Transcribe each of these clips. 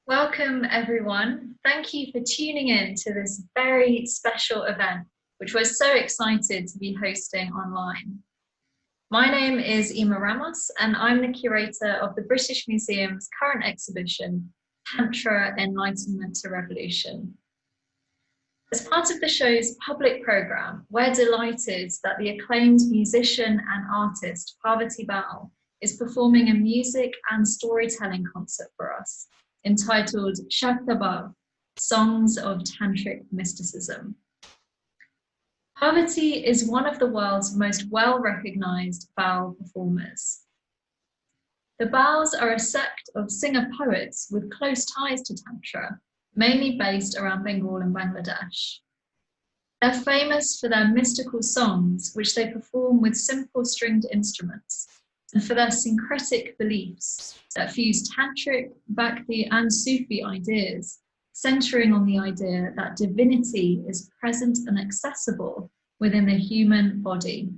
Welcome, everyone. Thank you for tuning in to this very special event, which we're so excited to be hosting online. My name is Ima Ramos, and I'm the curator of the British Museum's current exhibition, Tantra, Enlightenment to Revolution. As part of the show's public programme, we're delighted that the acclaimed musician and artist Parvathy Baul is performing a music and storytelling concert for us, entitled Shakta Bhav, Songs of Tantric Mysticism. Parvathy is one of the world's most well-recognized Baul performers. The Bauls are a sect of singer-poets with close ties to Tantra, mainly based around Bengal and Bangladesh. They're famous for their mystical songs, which they perform with simple stringed instruments, and for their syncretic beliefs that fuse Tantric, Bhakti and Sufi ideas, centering on the idea that divinity is present and accessible within the human body.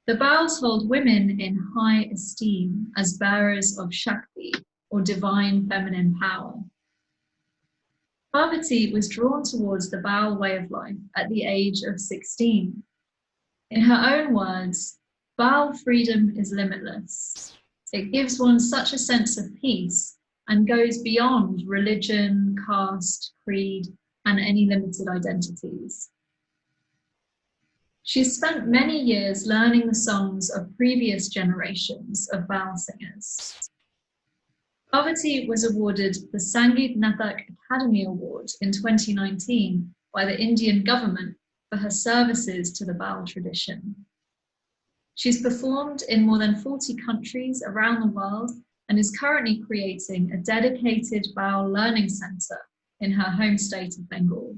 The Bauls hold women in high esteem as bearers of Shakti, or divine feminine power. Parvathy was drawn towards the Baul way of life at the age of 16. In her own words, Baul freedom is limitless. It gives one such a sense of peace and goes beyond religion, caste, creed, and any limited identities. She's spent many years learning the songs of previous generations of Baul singers. Parvathy was awarded the Sangeet Natak Academy Award in 2019 by the Indian government for her services to the Baul tradition. She's performed in more than 40 countries around the world and is currently creating a dedicated Baul learning centre in her home state of Bengal.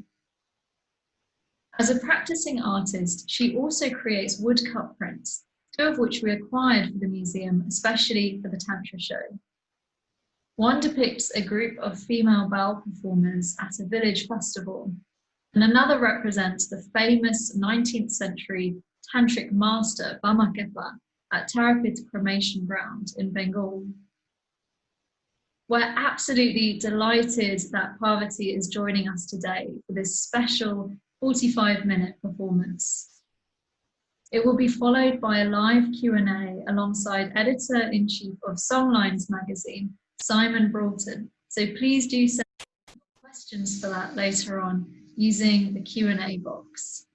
As a practicing artist, she also creates woodcut prints, 2 of which we acquired for the museum, especially for the Tantra show. One depicts a group of female Baul performers at a village festival, and another represents the famous 19th century Tantric master Bhamakepa at Tarapit cremation ground in Bengal. We're absolutely delighted that Parvathy is joining us today for this special 45-minute performance. It will be followed by a live Q&A alongside Editor-in-Chief of Songlines Magazine, Simon Broughton. So please do send questions for that later on using the Q&A box.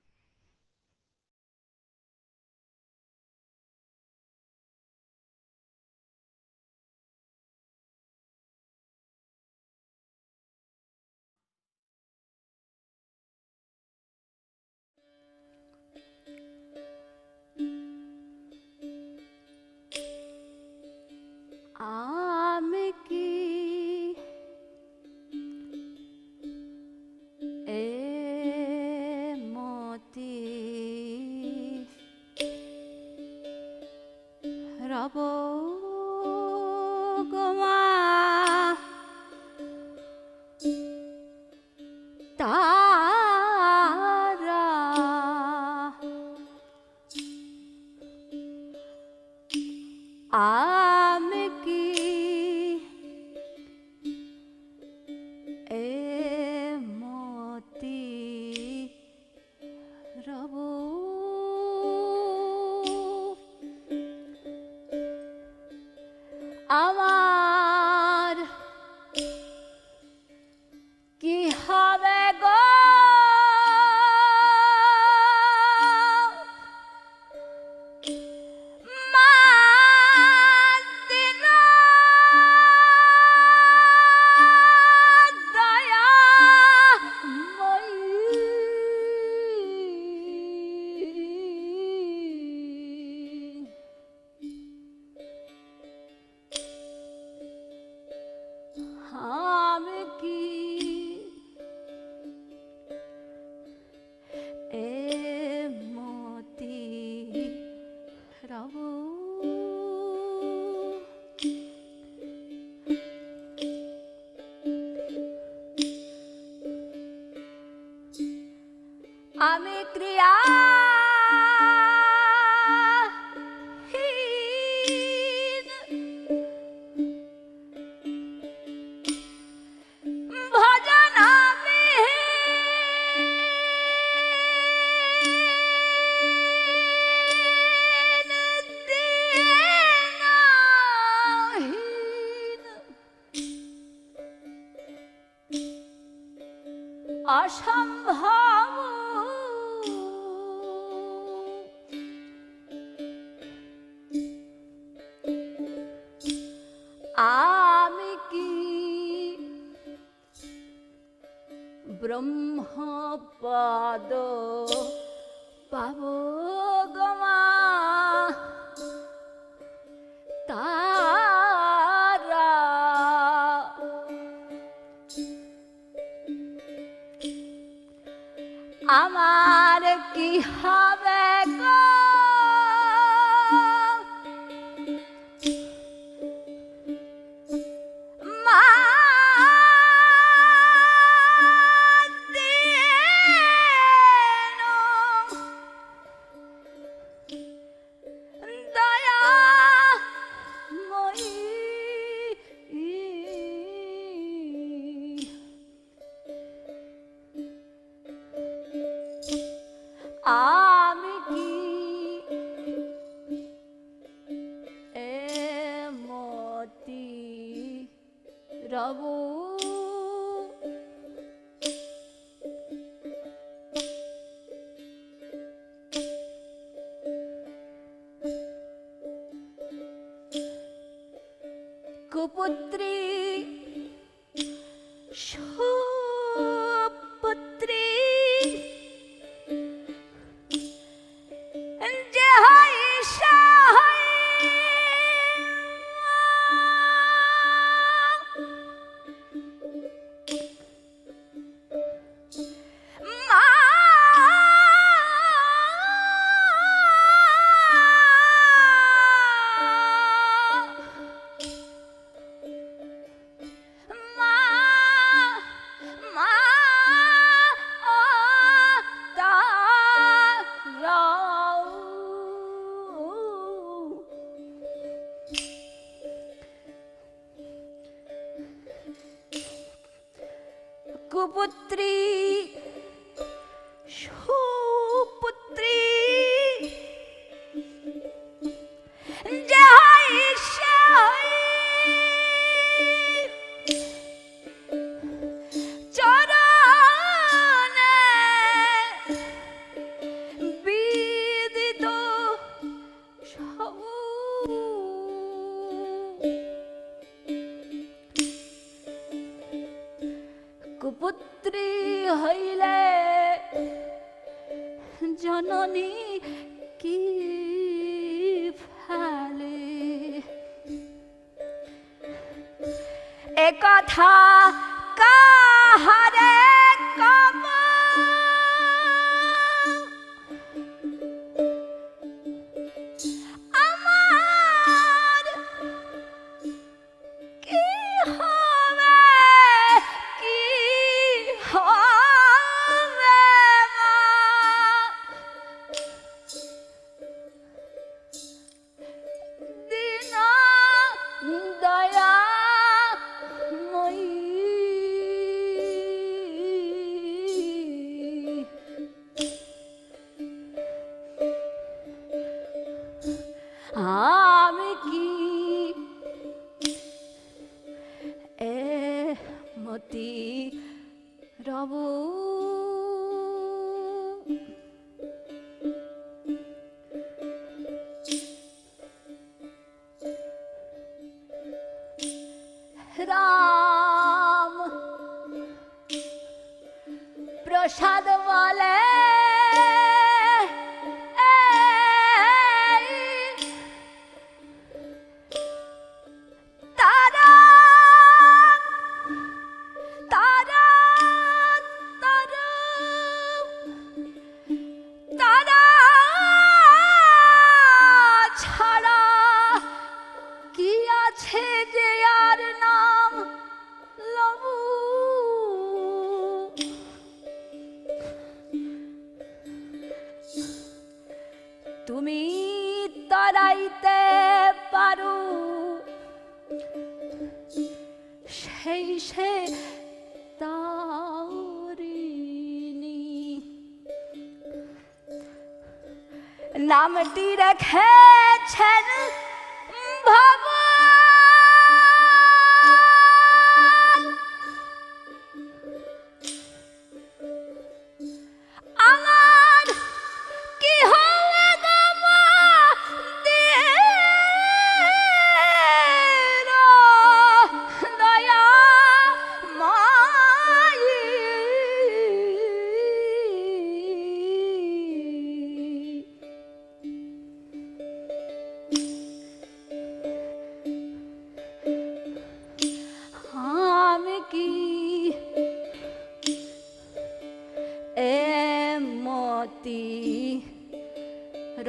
অসম্ভব আমি কি ব্রহ্মপদ পাব গমা তারা আমার কি হবে গো আমি কি এমতি রব কুপুত্রী সুপুত্রী যে হয় কুপুত্রী সুপুত্রী যে হয় চরণে বিদিত সব কুপুত্রী হইলে জননী কি ফেলে একথা কাহারে কব আমার কি হবে কি হবে মা দিন দয়া আমি কি এমতি রব রাম প্রসাদ বলে তুমি তারাইতে পারো সেই সে তারিণী নামটি রেখেছেন ভগবান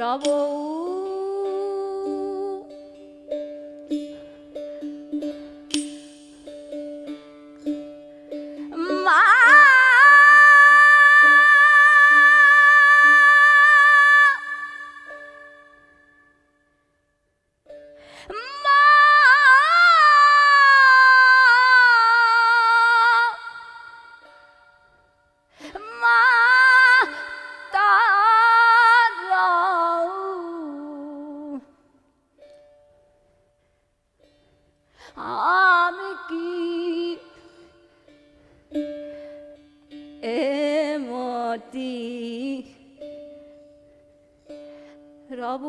রব মা আমি কি এমতি রব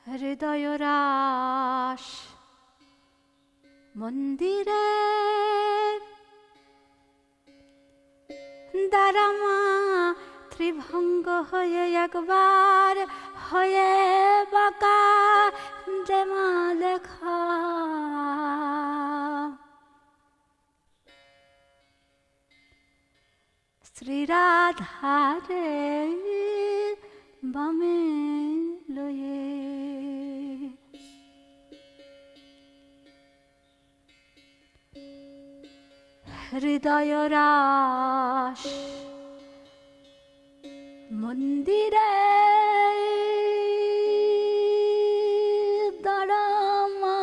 হৃদয় রাস মন্দিরে দারামা ত্রিভঙ্গ হয়ে একবার হয়ে বাঁকা দেমা লেখা শ্রীরাধারে বামে লয়ে হৃদয় রাস মন্দিরে দারামা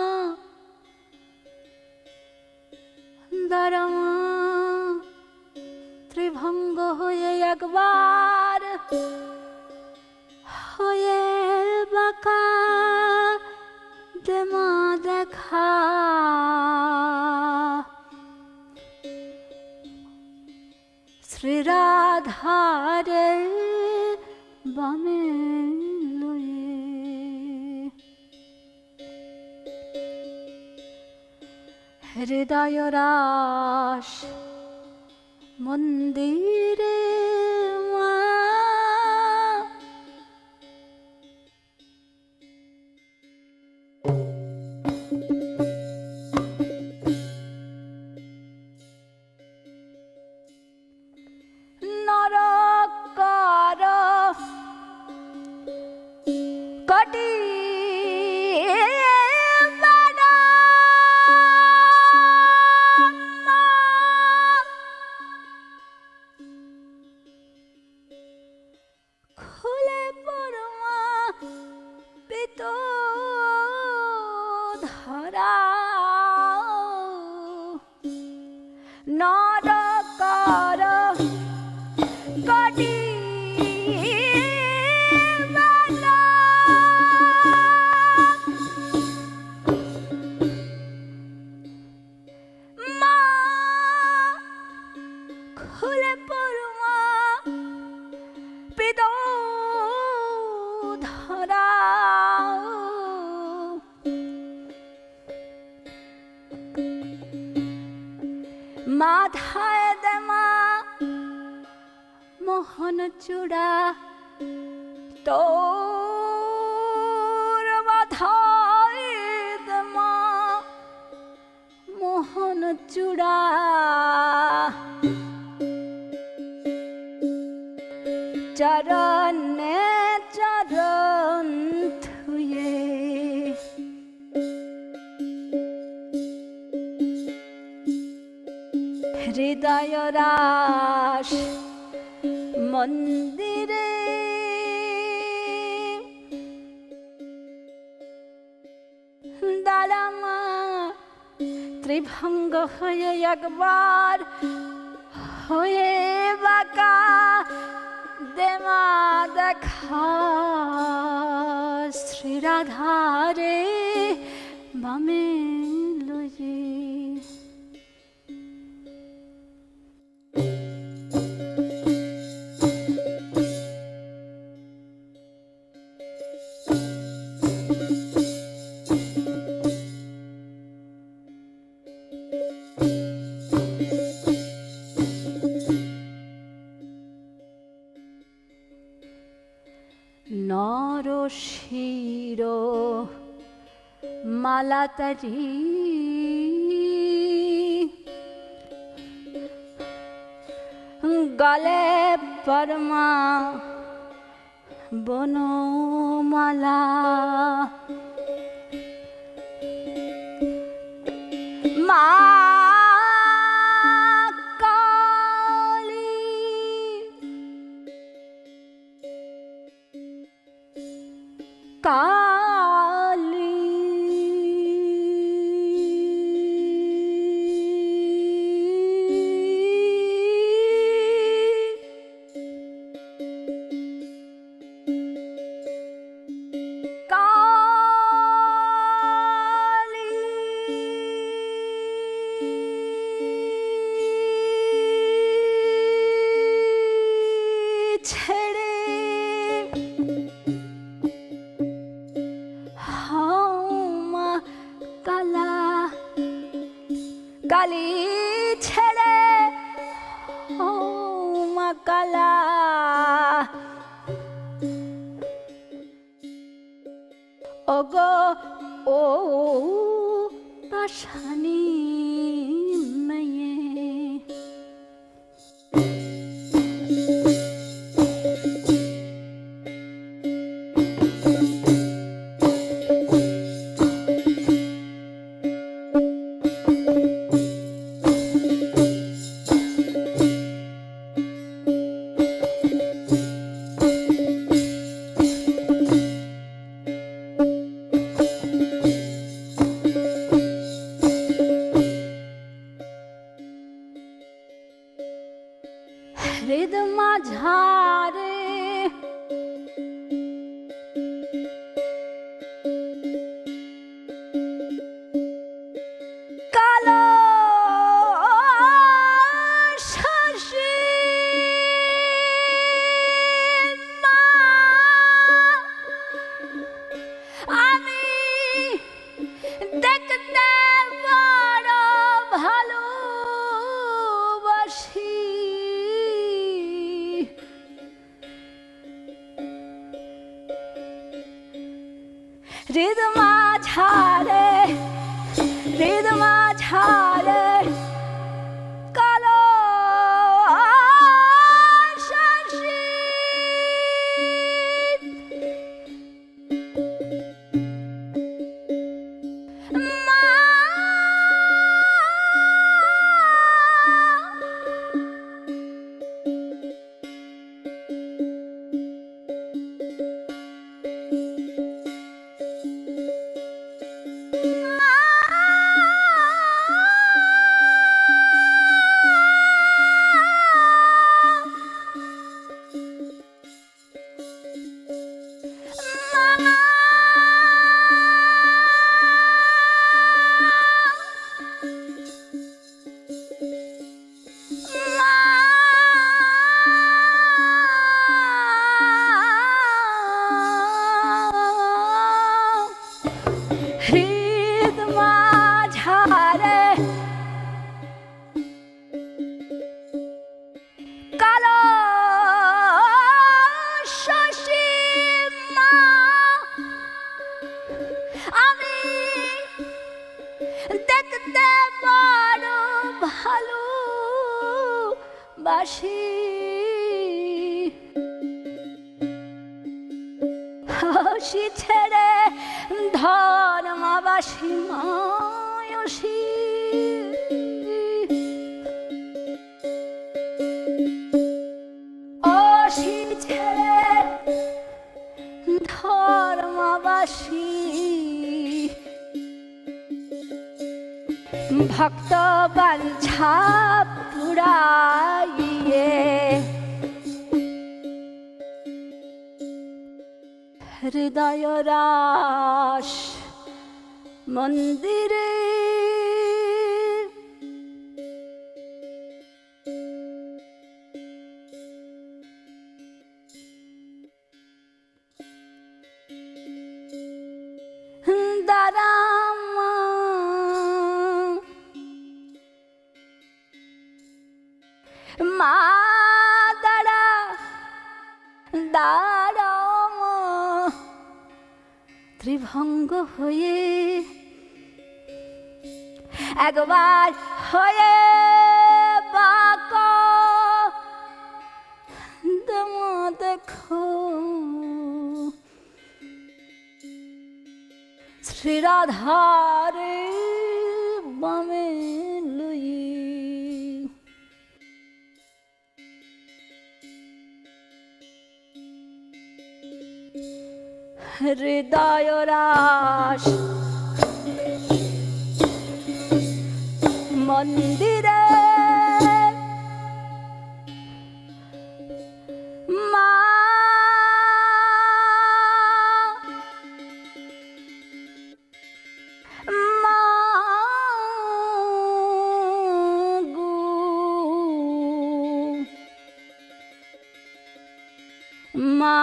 দারামা ত্রিভঙ্গ হয়ে একবার হয়ে বাঁকা দেমা দেখা শ্রীরাধারে বামে লয়ে হৃদয় রাস মন্দিরে মা নরকর কটি খুলে পরমা পিত ধরা নরকর কটি মা খুলে পরমা পিত ধরা মাথায় দেমা মোহন চূড়া তোর মাথায় দেমা মোহন চূড়া চরণে চরণ থুয়ে হৃদয় রাস মন্দিরে দারামা ত্রিভঙ্গ হয়ে একবার হয়ে বাঁকা দেমা দেখা শ্রীরাধারে বামে লয়ে মালাতারি গলে পরমা বনমালা মা কালী কালী কালি ছেড়ে ও মা কালা ওগো ও পাশানি মেয়ে হৃদ মাঝারে কালো শশী মা আমি দেখতে বড় ভালোবাসি হৃদ মাঝারে কালো শশী মা হৃদ মাঝারে কালো শশী মা আমি দেখতে বড় ভালোবাসি হাসি ছেড়ে ধর্মবাসী মায়সী অসি ছেড়ে ধর্মবাসী ভক্ত বাঞ্ছা পুরাইয়ে হৃদয় রাস মন্দিরে দারামা মা দারা দারামা ভঙ্গ হয়ে একবার হয়ে বাঁকা দমা দেখো শ্রীরাধারে বামে লই হৃদয় রাস মন্দিরে মা মা গো মা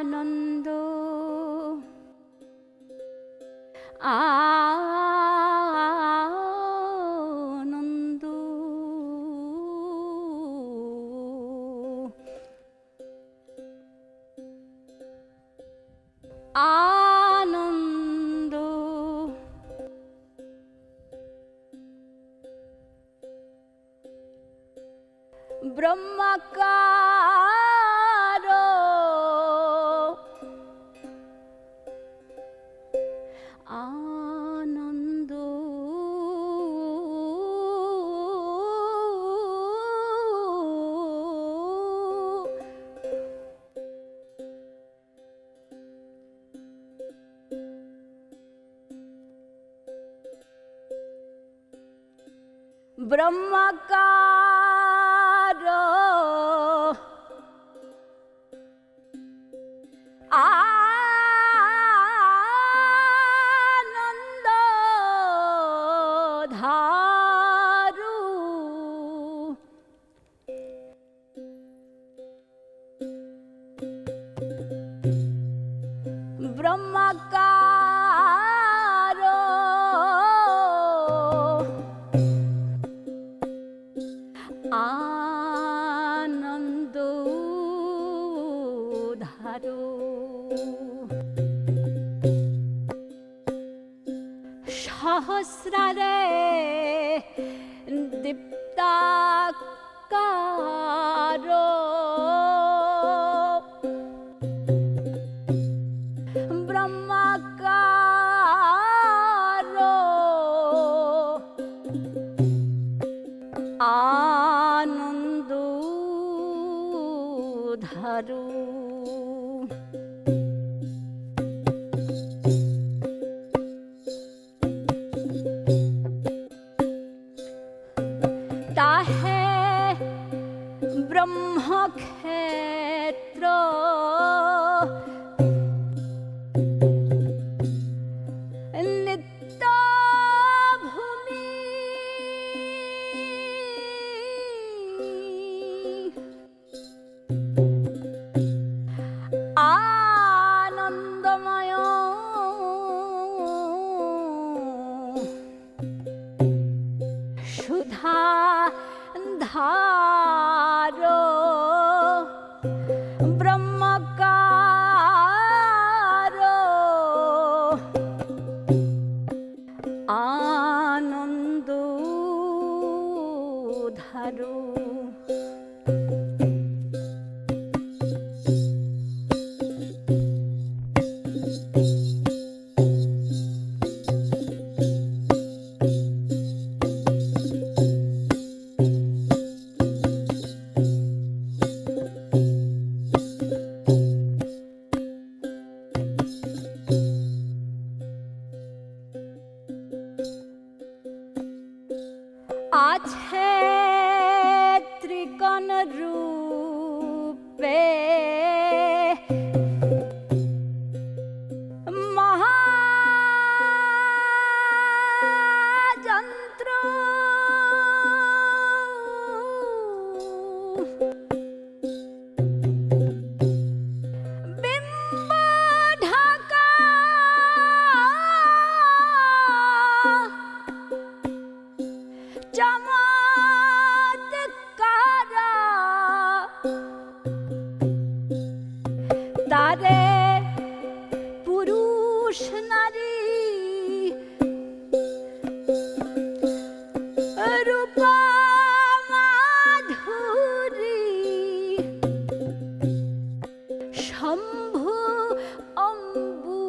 আনন্দ আনন্দ আনন্দ ব্রহ্মাকার আনন্দ ব্রহ্মাকার আনন্দ ধারু ব্রহ্মাকার আনন্দ ধারু সহস্রারে দীপ্তাকার ব্রহ্মাকার আনন্দ ধারু তাহে ব্রহ্মক্ষেত্র নিত্য ভূমি আনন্দময় সুধা ধার ব্রহ্মকার তারে পুরুষ নারী রূপা মাধুরী শম্ভু অম্বু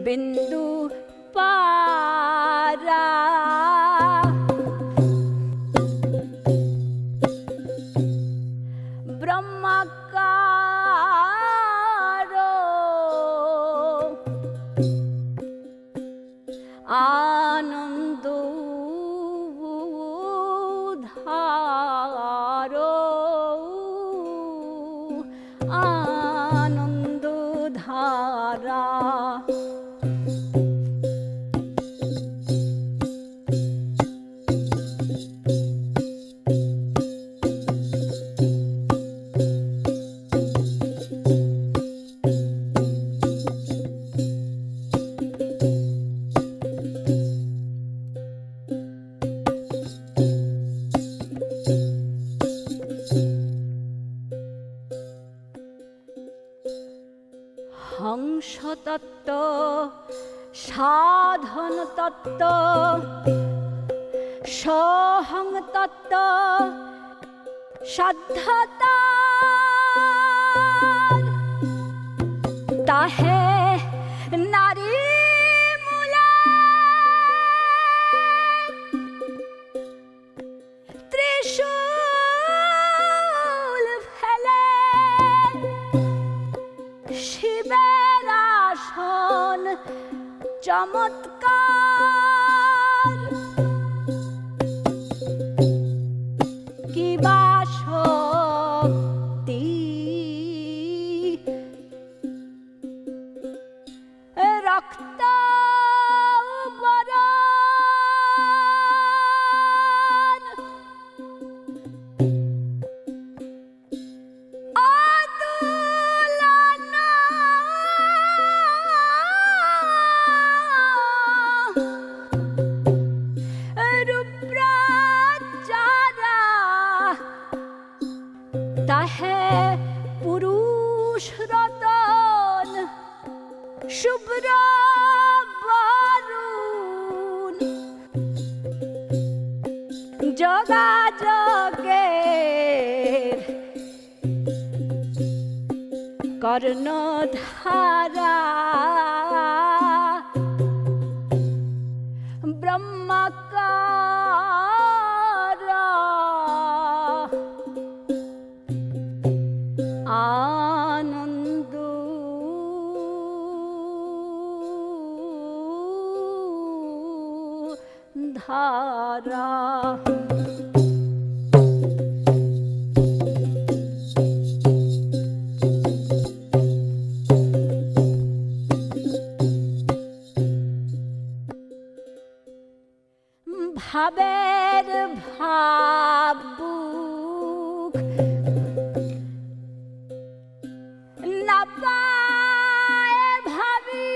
বিন্দু পারা ব্রহ্মাকার আনন্দ ধার আনন্দ ধারা হংসতত্ত্ব সাধন তত্ত্ব সহং তত্ত্ব সাধ্যতা তাহে নারী মূলে ত্রিশূল ফেলে শিবের আসন চমৎকার কি বা শক্তি রক্ত বরণ আতুলনা রূপরাজারা তাহে পুরুষ রতন শুভ্র বরুণ যোগাযোগের কর্ণধারা ব্রহ্মাকার আনন্দ ধারা ভাবের ভাবুক না পায় ভাবি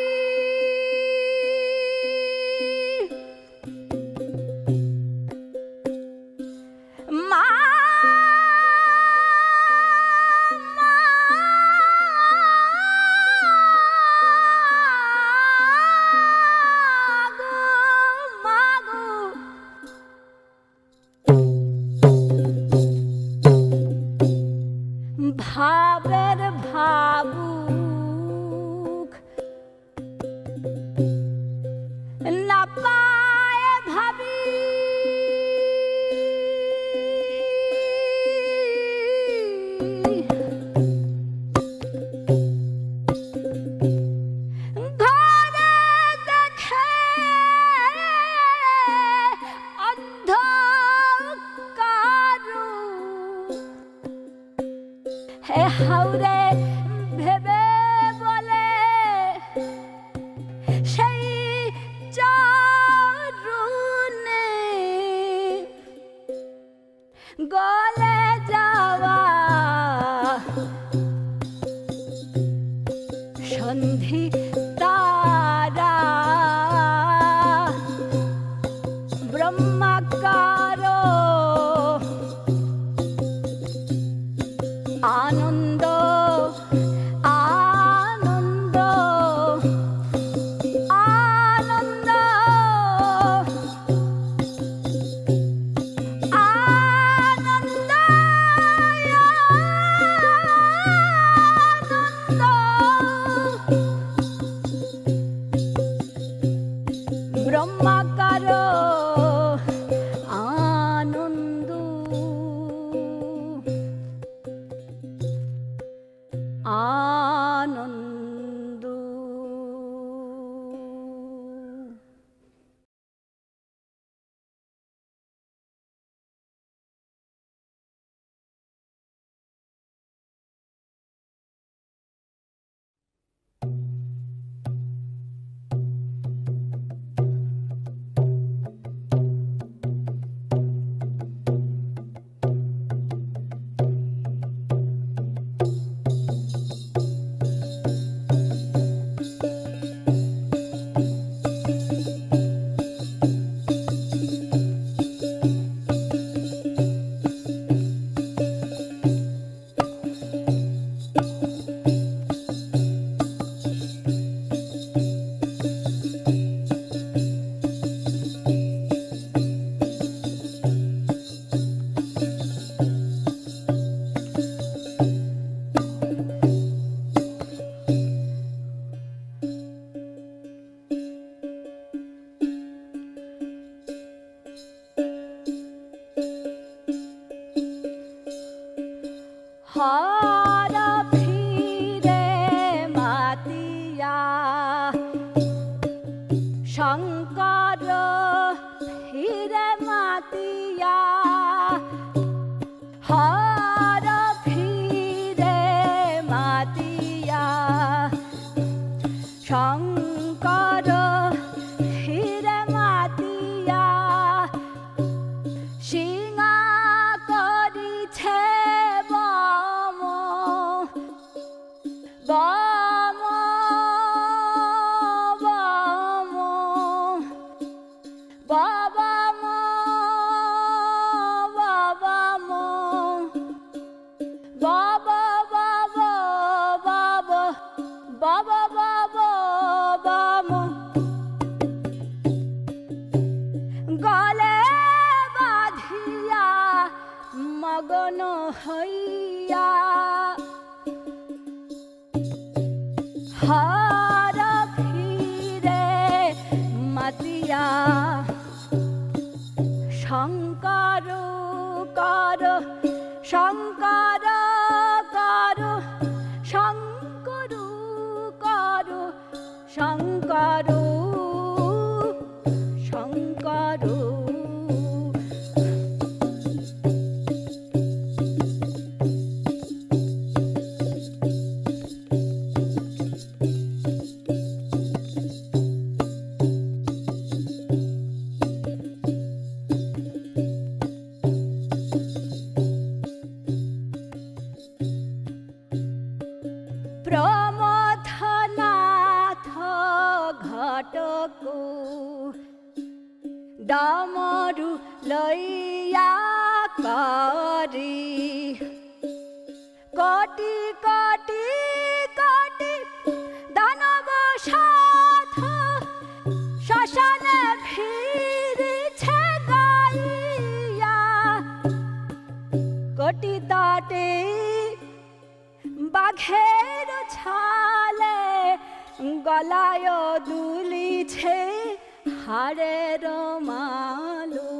মা ভাবের ভাবুক না পায় ভাবি ঘরে দেখে অন্ধকার হে হাওরে ভেবে বলে সেই চরুণে গলে যাওয়া সন্ধি তারা ব্রহ্মাকার মগন হইয়া হার ফিরে মাতিয়া শঙ্কর কর শঙ্কর কর শঙ্কর কর শঙ্কর শঙ্কর প্রমথনাথ ঘটকু ডমরু লইয়া করি কোটি কোটি কোটি দানব সাধ শ্মশানে ফিরিছে গাইয়া কোটি তটে বাঘের ছালে গলায় দুলিছে হাড়ের মালু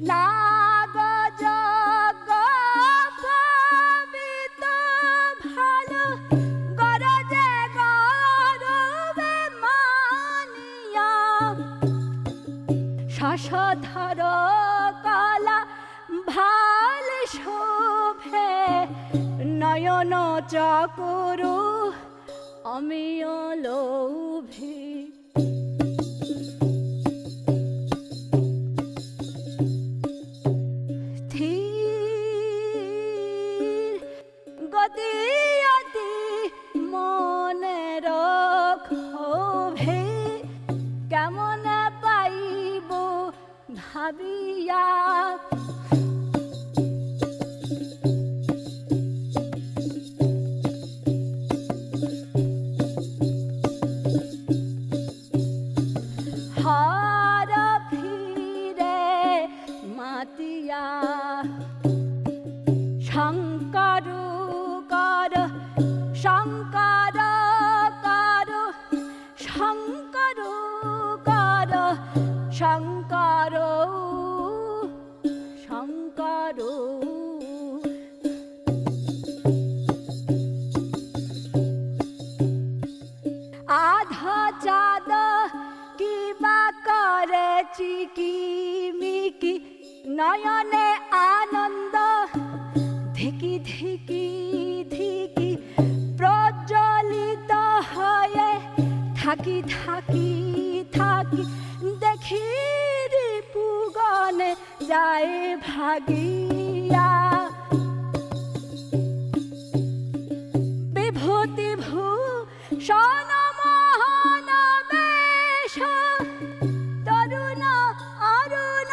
নাগ জগ পাবিত ভালো গরজে গরবে মানিয়া শশধর কলা ভাল শোভে নয়ন চকুরু অমিয় লোভী স্থির গতি অতি মনের ক্ষোভে কেমন পাইব ভাবিয়া হার ফিরে মাতিয়া শঙ্কর কর শঙ্কর কর শঙ্কর কর শঙ্কর শঙ্কর আধা চাঁদ কিবা করে চিকিমিকি নয়নে আনন্দ ধিকি ধিকি ধিকি প্রজ্বলিত হয়ে থাকি থাকি থাকি দেখি রিপুগণে যায় ভাগিয়া বিভূতি ভূষণ মোহন বেশ তরুণ অরুণ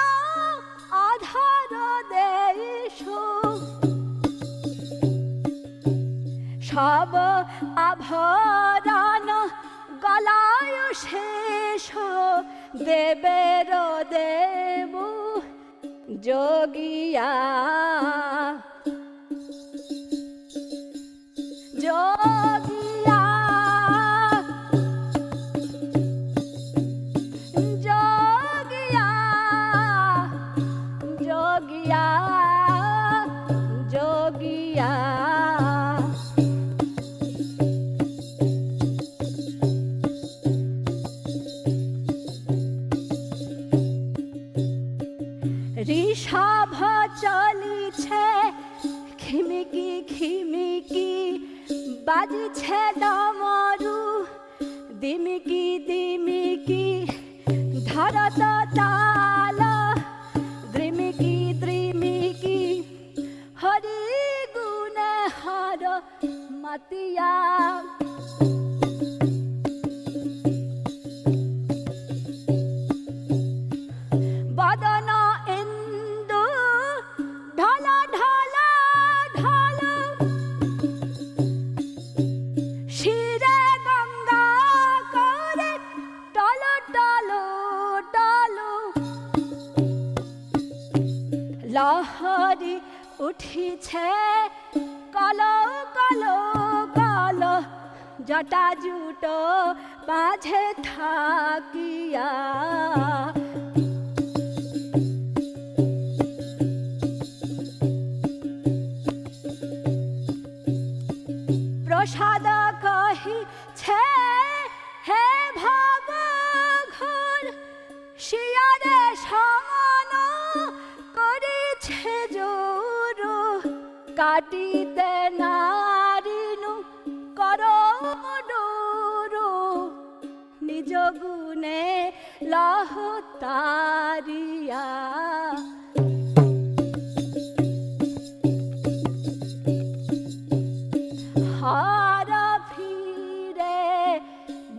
আধার দেশ সব আভরণ গলায় শেষ দেবের দেব যোগিয়া যোগিয়া যোগিয়া যোগিয়া যোগিয়া ঋষভ চলি উঠিছে কালো কালো কালো জটা জুটো মাঝে থাকিয়া প্রসাদ কহিছে হে ভব ঘোর শিয়ারে সমান করিছে জোর কাটিতে নারিনু কর ডোরো নিজ গুণে লহ তারিয়া হারা ফিরে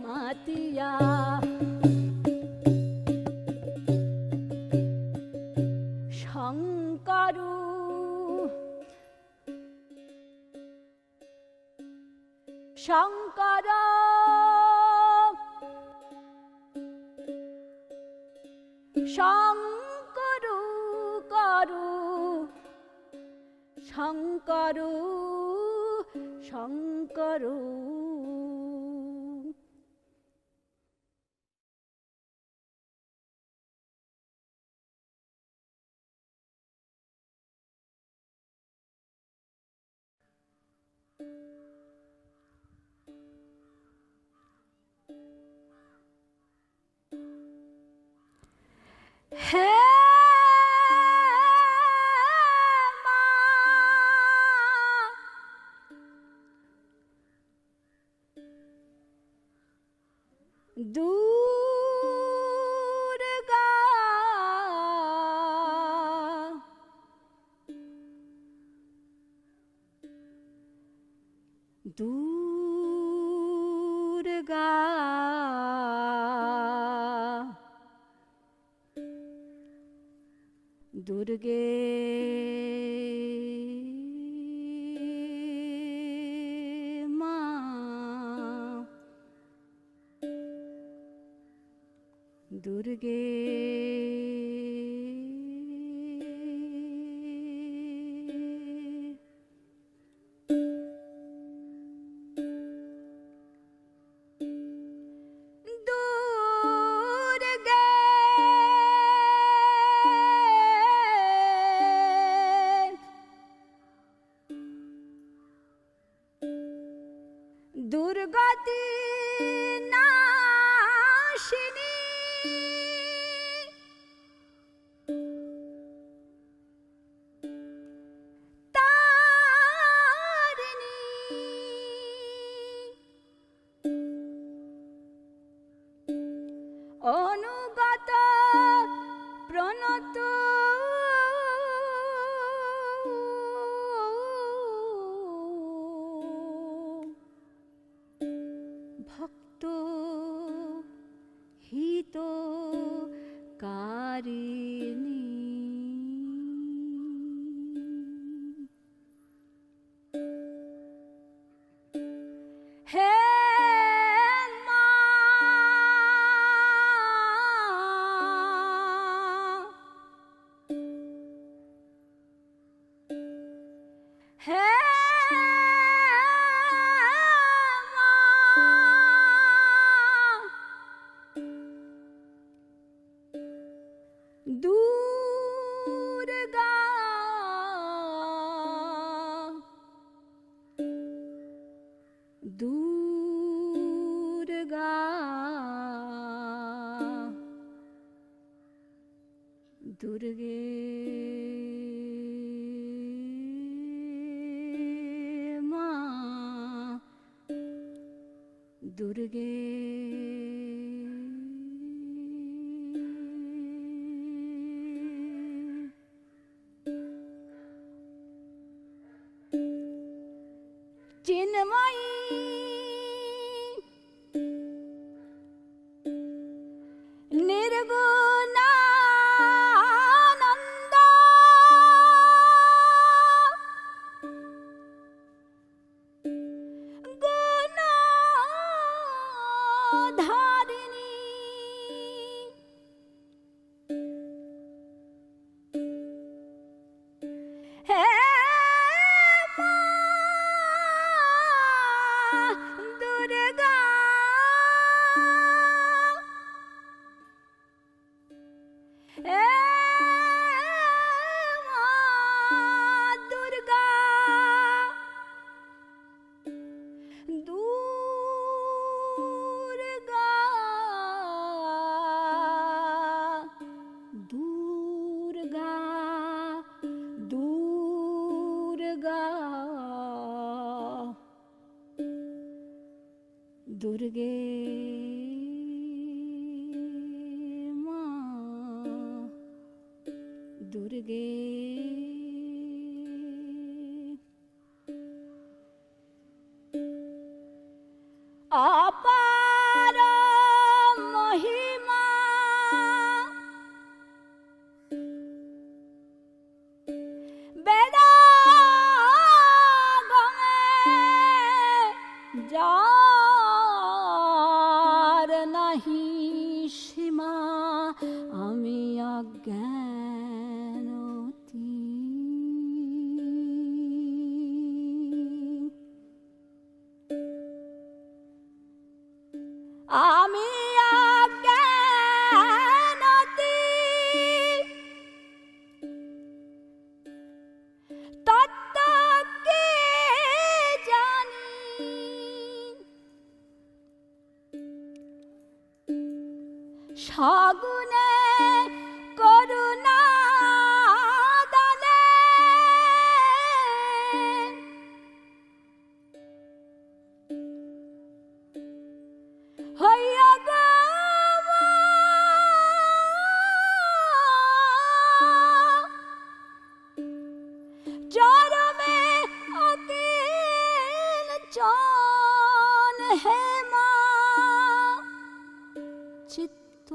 মাতিয়া শঙ্করু শঙ্কর শঙ্করু করু শঙ্করু শঙ্করু হে মা দুর্গা দুর্গা দুর্গে মা দুর্গে দুর্গতি নাশিনী তারিণী অনুগত প্রণত ভক্ত হিত কারিণী হে মা হে দুর্গা দুর্গা দুর্গে মা দুর্গে চিন্ময়ী নির্গুণানন্দ গুণধারিণী হে दुर्गे माँ दुर्गे अपार महिमा वेदा गमे जार नहीं सीमा আমি অজ্ঞানতি আমি অজ্ঞানতি তত্ত্ব কে জানি সগুণে করুণা দানে হইয়া গো চরমে অকিল চন হেমা চিত্ত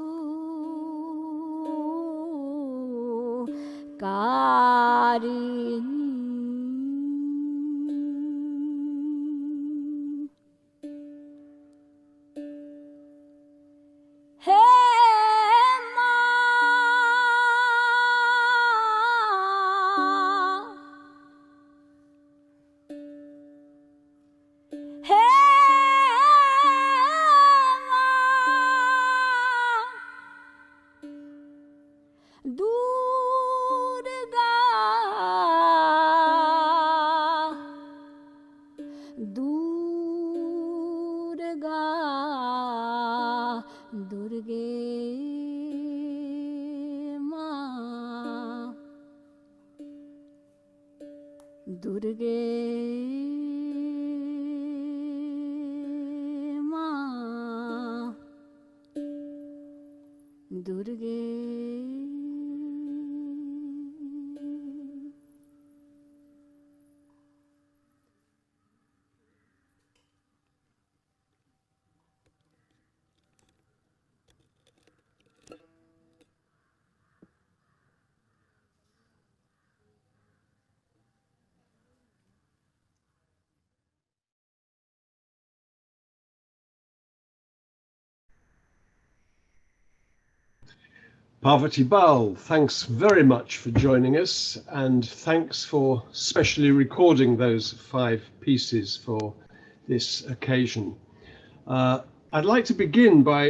কারিণী হে মা হে মা দুর্গা দুর্গা দুর্গে মা দুর্গে মা দুর্গে Parvathy Baul, thanks very much for joining us, and thanks for specially recording those 5 pieces for this occasion. I'd like to begin by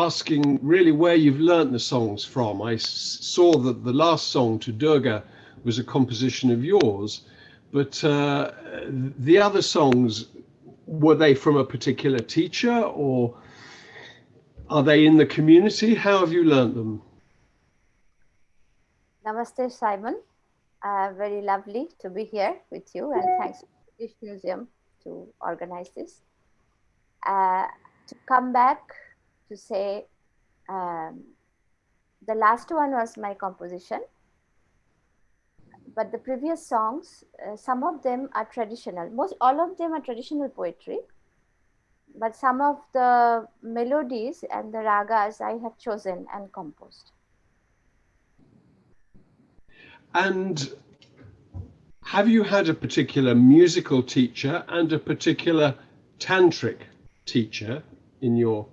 asking really where you've learnt the songs from. I saw that the last song, To Durga, was a composition of yours, but the other songs, were they from a particular teacher, or are they in the community? How have you learnt them? Namaste, Simon. Very lovely to be here with you, and thanks to the British Museum to organize this. To come back to say, the last one was my composition, but the previous songs, some of them are traditional. All of them are traditional poetry, but some of the melodies and the ragas I have chosen and composed. And have you had a particular musical teacher and a particular tantric teacher in your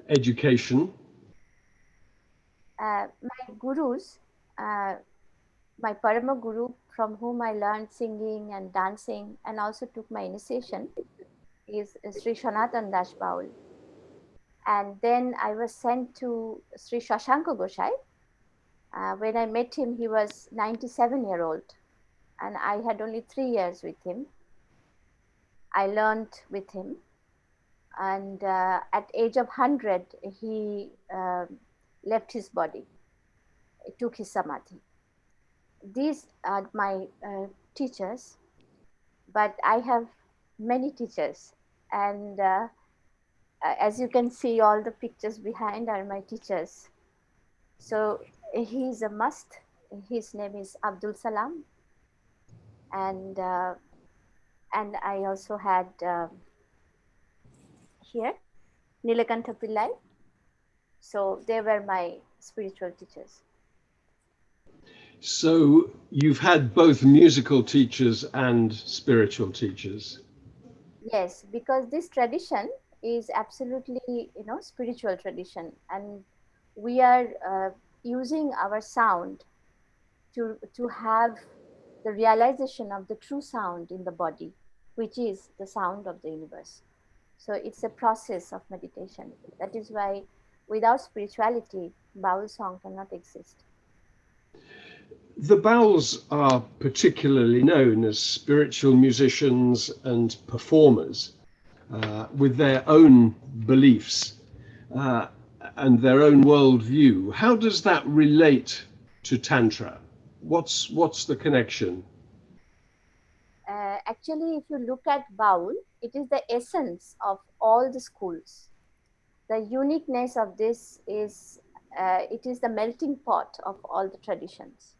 education? My gurus, my Parama Guru, from whom I learned singing and dancing and also took my initiation, is Sri Sanatan Das Baul. And then I was sent to Sri Shashanka Gosai. When I met him, he was 97-year-old, and I had only 3 years with him. I learned with him, and at age of 100, he left his body. He took his samadhi. These are my teachers, but I have many teachers. And as you can see, all the pictures behind are my teachers. So he's a must. His name is Abdul Salam, and I also had here Nilakantha Pillai. So they were my spiritual teachers. So you've had both musical teachers and spiritual teachers. Yes, because this tradition is absolutely, spiritual tradition, and we are using our sound to have the realization of the true sound in the body, which is the sound of the universe. So it's a process of meditation. That is why without spirituality, Baul song cannot exist. The Bauls are particularly known as spiritual musicians and performers with their own beliefs uh, and their own worldview. How does that relate to Tantra? What's the connection? Actually, if you look at Baul, it is the essence of all the schools. The uniqueness of this is it is the melting pot of all the traditions.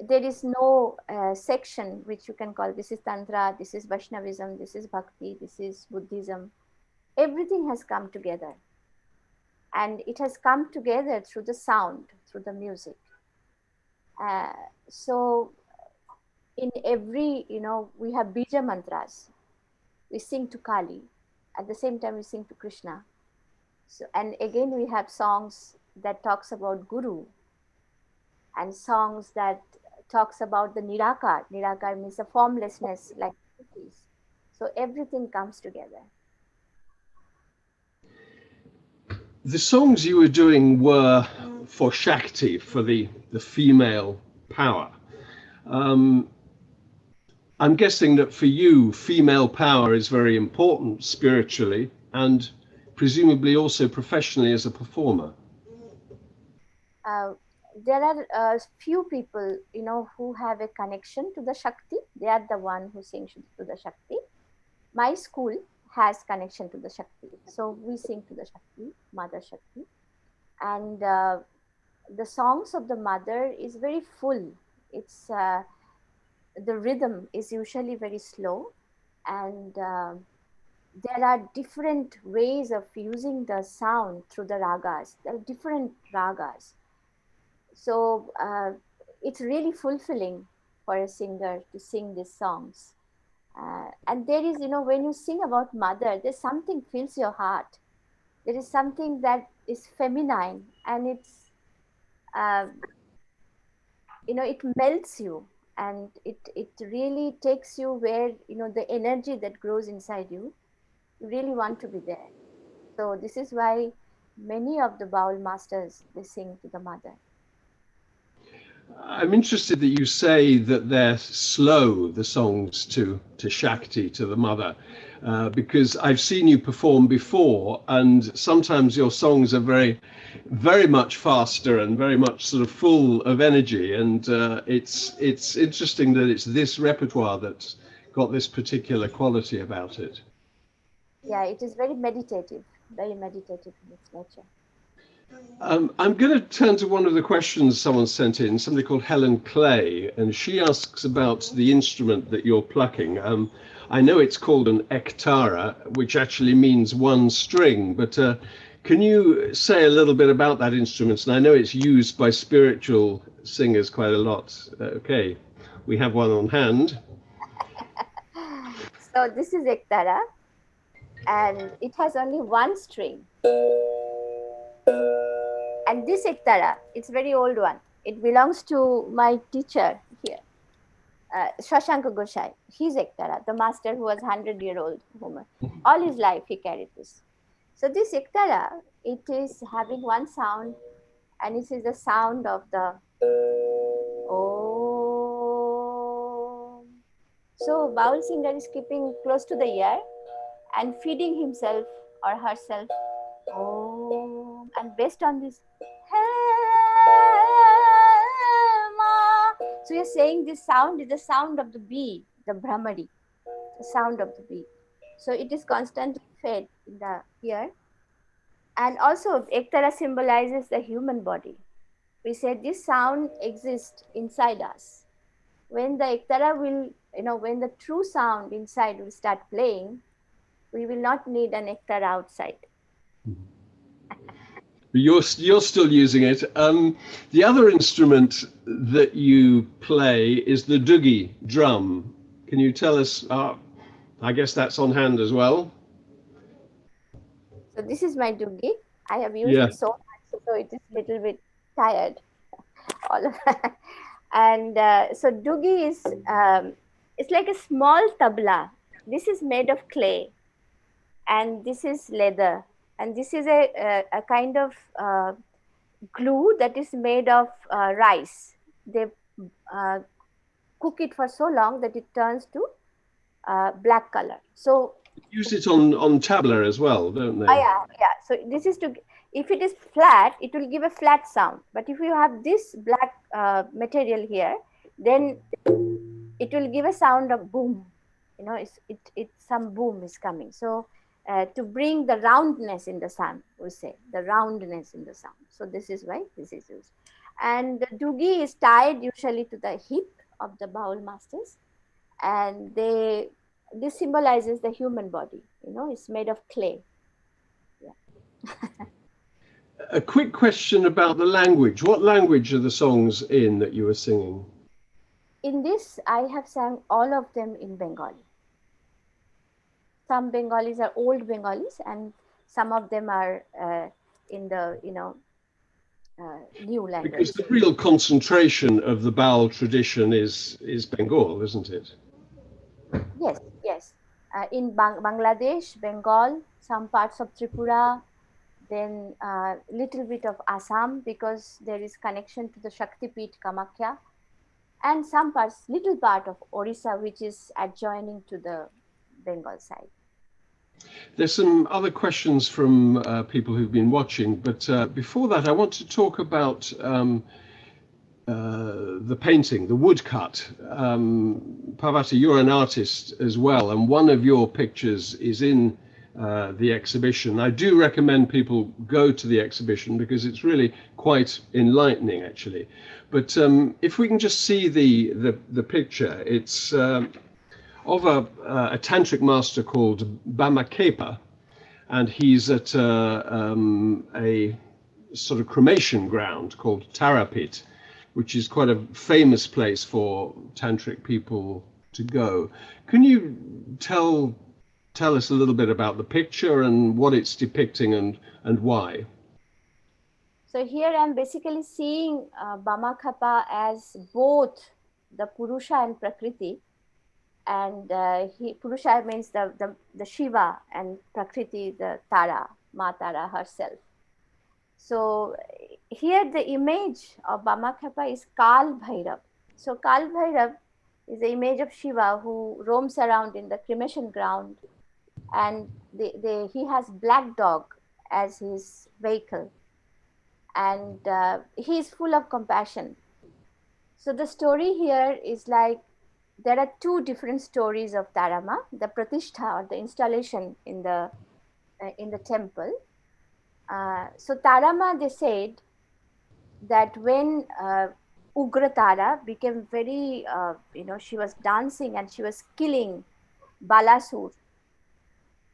There is no section which you can call this is Tantra, this is Vaishnavism, this is Bhakti, this is Buddhism. Everything has come together. And it has come together through the sound, through the music. So in every, we have bija mantras. We sing to Kali. At the same time, we sing to Krishna. So, and again, we have songs that talks about Guru, and songs that talks about the Nirakar. Nirakar means the formlessness, like Sufis. So everything comes together. The songs you were doing were for Shakti, for the female power. I'm guessing that for you, female power is very important spiritually and presumably also professionally as a performer. There are few people, who have a connection to the Shakti. They are the one who sings to the Shakti. My school has connection to the Shakti. So we sing to the Shakti, Mother Shakti. And the songs of the mother is very full. It's the rhythm is usually very slow, and there are different ways of using the sound through the ragas. There are different ragas. So it's really fulfilling for a singer to sing these songs. And there is, when you sing about mother, there's something fills your heart. There is something that is feminine, and it's, it melts you, and it really takes you where, the energy that grows inside you, you really want to be there. So this is why many of the Baul masters, they sing to the mother. I'm interested that you say that they're slow, the songs to Shakti, to the mother, because I've seen you perform before, and sometimes your songs are very, very much faster and very much sort of full of energy. And it's interesting that it's this repertoire that's got this particular quality about it. Yeah, it is very meditative in its nature. I'm going to turn to one of the questions someone sent in, somebody called Helen Clay, and she asks about the instrument that you're plucking. I know it's called an ektara, which actually means one string, but can you say a little bit about that instrument? And I know it's used by spiritual singers quite a lot. Okay, we have one on hand. So this is ektara, and it has only one string. And this ektara, it's very old one. It belongs to my teacher here, Shashanka Gosai. He's ektara, the master who was 100-year-old woman. All his life he carried this. So this ektara, it is having one sound, and this is the sound of the Om. So Baul singer is keeping close to the ear and feeding himself or herself Om, and based on this so you're saying this sound is the sound of the bee, the Brahmari, the sound of the bee. So it is constantly fed in the ear. And also Ektara symbolizes the human body. We said this sound exists inside us. When the Ektara will, when the true sound inside will start playing, we will not need an Ektara outside. You're still using it. The other instrument that you play is the dugi drum. Can you tell us? I guess that's on hand as well. So this is my dugi. I have used it so much, so it is a little bit tired. All of that. And so dugi is it's like a small tabla. This is made of clay, and this is leather, and this is a kind of glue that is made of rice. They uh, cook it for so long that it turns to black color. So Use it on tabla as well, don't they? yeah. So this is to, if it is flat, it will give a flat sound. But if you have this black material here, then it will give a sound of boom. It's some boom is coming. So to bring the roundness in the sound, we say the roundness in the sound. So this is why this is used. And the dugi is tied usually to the hip of the Baul masters, and this symbolizes the human body. It's made of clay. Yeah. A quick question about the language. What language are the songs in that you were singing? In this, I have sang all of them in Bengali. Some Bengalis are old Bengalis, and some of them are in the new language. Because the real concentration of the Baul tradition is Bengal, isn't it? Yes. In Bangladesh, Bengal, some parts of Tripura, then little bit of Assam, because there is connection to the Shaktipeeth Kamakhya, and some parts, little part of Orissa, which is adjoining to the Bengal side. There's some other questions from people who've been watching, but before that, I want to talk about the painting, the woodcut. Parvathy, you're an artist as well, and one of your pictures is in the exhibition. I do recommend people go to the exhibition because it's really quite enlightening, actually. But if we can just see the picture, it's of a tantric master called Bamakepa, and he's at a sort of cremation ground called Tarapit, which is quite a famous place for tantric people to go. Can you tell us a little bit about the picture and what it's depicting and why? So here I'm basically seeing Bamakepa as both the Purusha and Prakriti. And Purusha means the Shiva, and Prakriti, the Tara, Ma Tara herself. So here the image of Bamakepa is Kal Bhairav. So Kal Bhairav is the image of Shiva who roams around in the cremation ground, and he has black dog as his vehicle, and he is full of compassion. So the story here is like, there are two different stories of Tarama, the Pratishtha, or the installation in the temple. So Tarama, they said that when Ugra Tara became very, she was dancing and she was killing Balasur.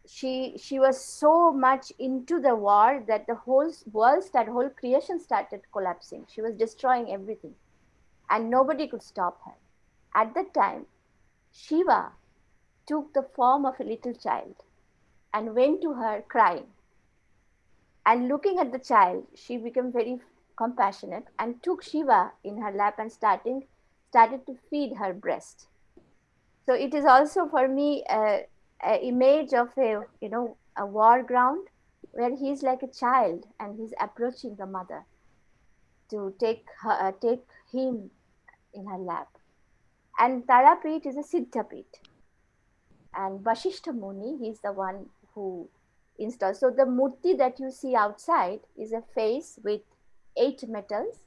She was so much into the war that the whole whole creation started collapsing. She was destroying everything, and nobody could stop her. At that time, Shiva took the form of a little child and went to her crying. And looking at the child, she became very compassionate and took Shiva in her lap and started to feed her breast. So it is also for me a image of a war ground where he's like a child and he's approaching the mother to take him in her lap. And Tarapit is a Siddhapit. And Vasishtha Muni, he's the one who installed. So the murti that you see outside is a face with 8 metals.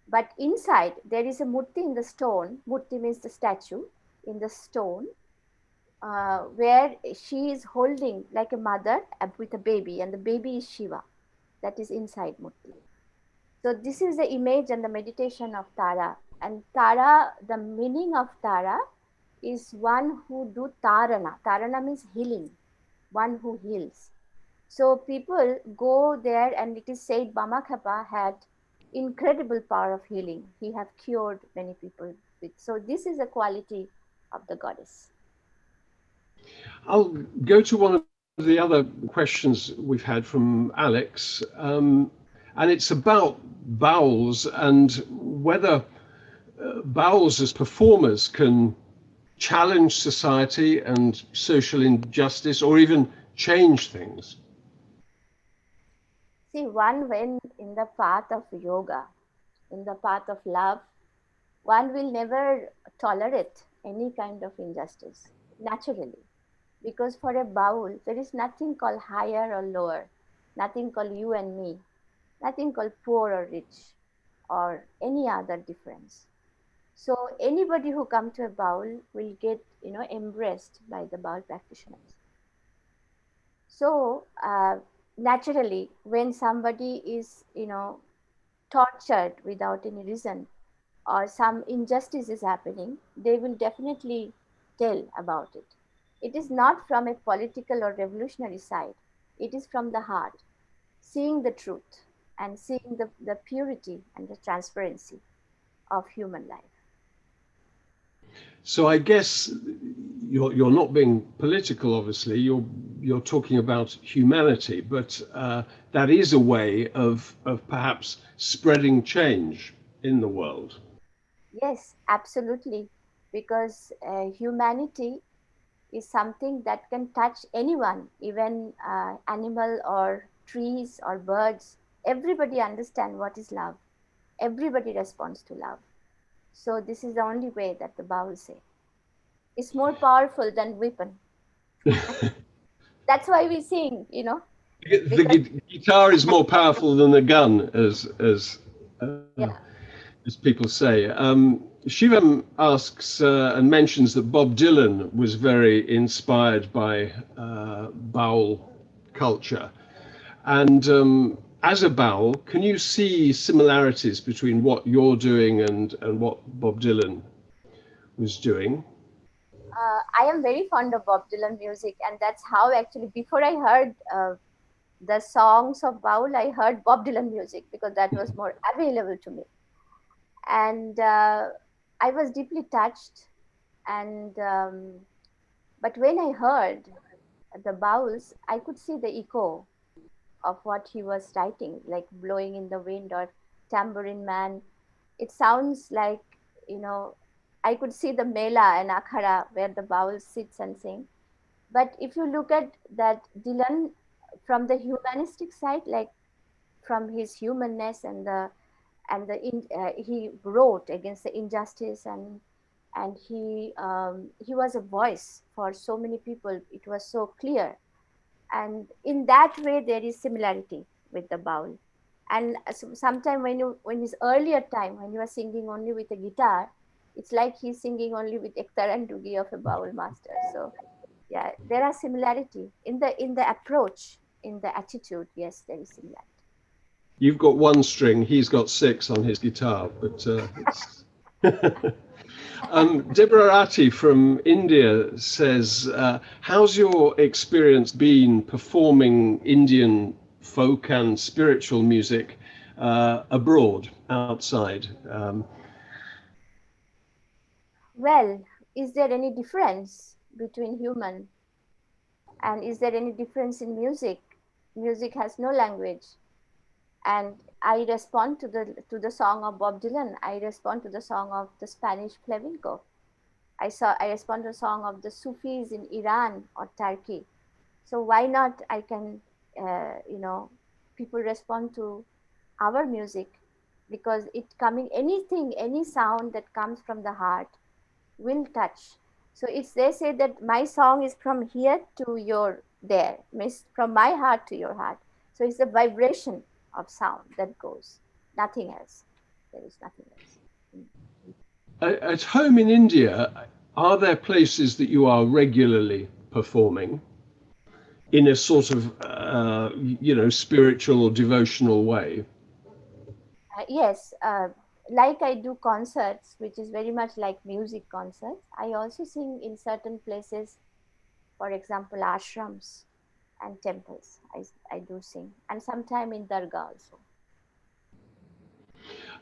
But inside, there is a murti in the stone. Murti means the statue in the stone. where she is holding like a mother with a baby, and the baby is Shiva, that is inside Murti. So this is the image and the meditation of Tara. And Tara, the meaning of Tara is one who do Tarana. Tarana means healing, one who heals. So people go there, and it is said Bamakapa had incredible power of healing. He have cured many people with. So this is a quality of the goddess. I'll go to one of the other questions we've had from Alex, and it's about bowls and whether bowls as performers can challenge society and social injustice or even change things. See, one when in the path of yoga, in the path of love, one will never tolerate any kind of injustice naturally. Because for a Baul, there is nothing called higher or lower, nothing called you and me, nothing called poor or rich, or any other difference. So anybody who come to a Baul will get, embraced by the Baul practitioners. So naturally, when somebody is, tortured without any reason, or some injustice is happening, they will definitely tell about it. It is not from a political or revolutionary side. It is from the heart, seeing the truth and seeing the purity and the transparency of human life. So I guess you're not being political, obviously. You're talking about humanity, but that is a way of perhaps spreading change in the world. Yes, absolutely, because humanity is something that can touch anyone, even animal or trees or birds. Everybody understand what is love. Everybody responds to love. So this is the only way that the Baul say. It's more powerful than weapon. That's why we sing, The guitar is more powerful than a gun, yeah. as people say. Shivam asks and mentions that Bob Dylan was very inspired by Baul culture. And as a Baul, can you see similarities between what you're doing and what Bob Dylan was doing? I am very fond of Bob Dylan music, and that's how actually before I heard the songs of Baul, I heard Bob Dylan music because that was more available to me. And I was deeply touched. And but when I heard the Bauls, I could see the echo of what he was writing, like blowing in the wind or tambourine man. It sounds like, I could see the mela and akhara where the Baul sits and sing. But if you look at that Dylan from the humanistic side, like from his humanness he wrote against the injustice, and he was a voice for so many people. It was so clear, and in that way there is similarity with the Baul. And sometime when his earlier time when he was singing only with a guitar, it's like he's singing only with ektar and dugi of a Baul master. So yeah, there are similarity in the approach, in the attitude. Yes, there is similarity. You've got one string, he's got six on his guitar, but it's... Deborah Ati from India says, how's your experience been performing Indian folk and spiritual music abroad, outside? Well, is there any difference between human, and is there any difference in music? Music has no language. And I respond to the song of Bob Dylan. I respond to the song of the Spanish flamenco. I respond to the song of the Sufis in Iran or Turkey. So why not? I can, people respond to our music, because any sound that comes from the heart will touch. So if they say that my song is from here to your there, means from my heart to your heart. So it's the vibration of sound that goes, nothing else. There is nothing else. At home in India, Are there places that you are regularly performing in a sort of, spiritual or devotional way? Yes, like I do concerts, which is very much like music concerts. I also sing in certain places, for example, ashrams and temples. I do sing, and sometime in dargah also.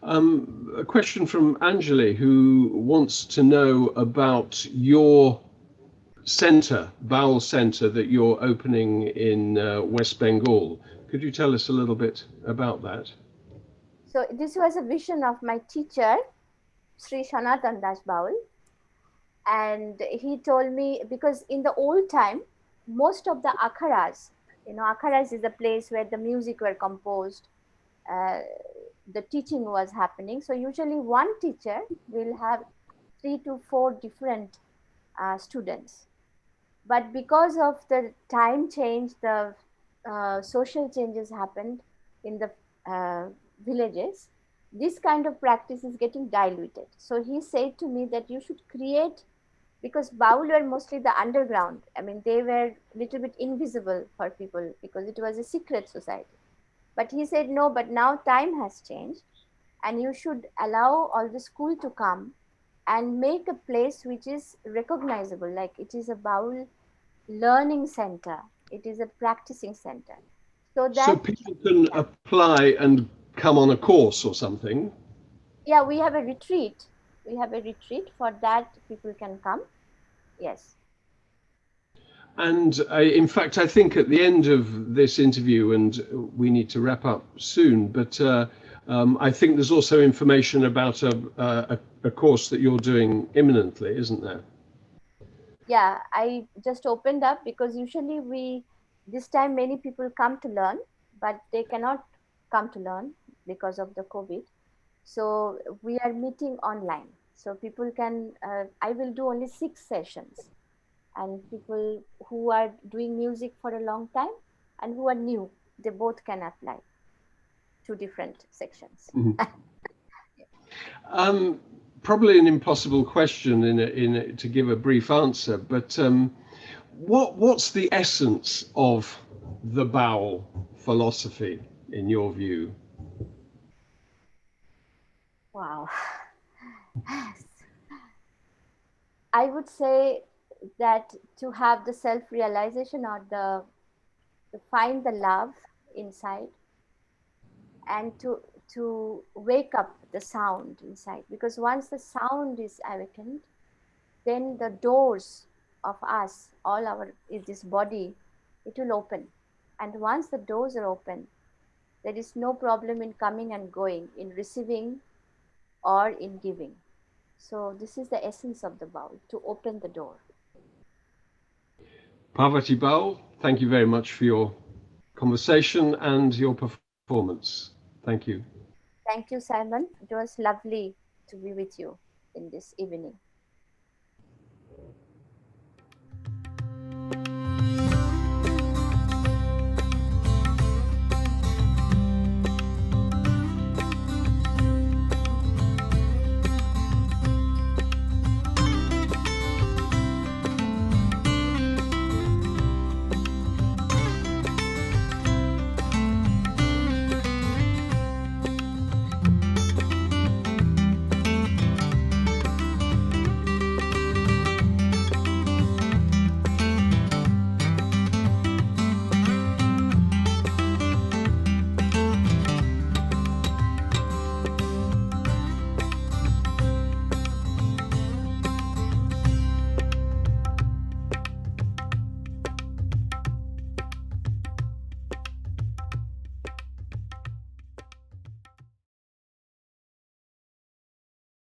A question from Anjali, who wants to know about your center, Baul Center, that you're opening in West Bengal. Could you tell us a little bit about that? So this was a vision of my teacher, Sri Sanatan Das Baul, and he told me, because in the old time, most of the akharas, akharas is the place where the music were composed, uh, the teaching was happening. So usually one teacher will have 3 to 4 different students. But because of the time change, the social changes happened in the villages. This kind of practice is getting diluted. So he said to me that you should create, because Baul were mostly the underground. I mean, they were a little bit invisible for people because it was a secret society. But he said, no, but now time has changed, and you should allow all the school to come and make a place which is recognizable, like it is a Baul learning center, it is a practicing center. So So that, people can apply and come on a course or something? yeah, we have a retreat. We have a retreat for that, people can come. Yes. And in fact, I think at the end of this interview, and we need to wrap up soon, but I think there's also information about a course that you're doing imminently, isn't there? Yeah, I just opened up because usually this time many people come to learn, but they cannot come to learn because of the COVID. So we are meeting online. So people can, I will do only 6 sessions, and people who are doing music for a long time and who are new, they both can apply to different sections. Probably an impossible question to give a brief answer, but what's the essence of the Baul philosophy in your view? Wow. I would say that to have the self-realization, or to find the love inside, and to wake up the sound inside, because once the sound is awakened, then the doors of us, all our is this body, it will open. And once the doors are open, there is no problem in coming and going, in receiving or in giving. So this is the essence of the Baul, to open the door. Parvathy Baul, thank you very much for your conversation and your performance. Thank you. Thank you, Simon. It was lovely to be with you in this evening.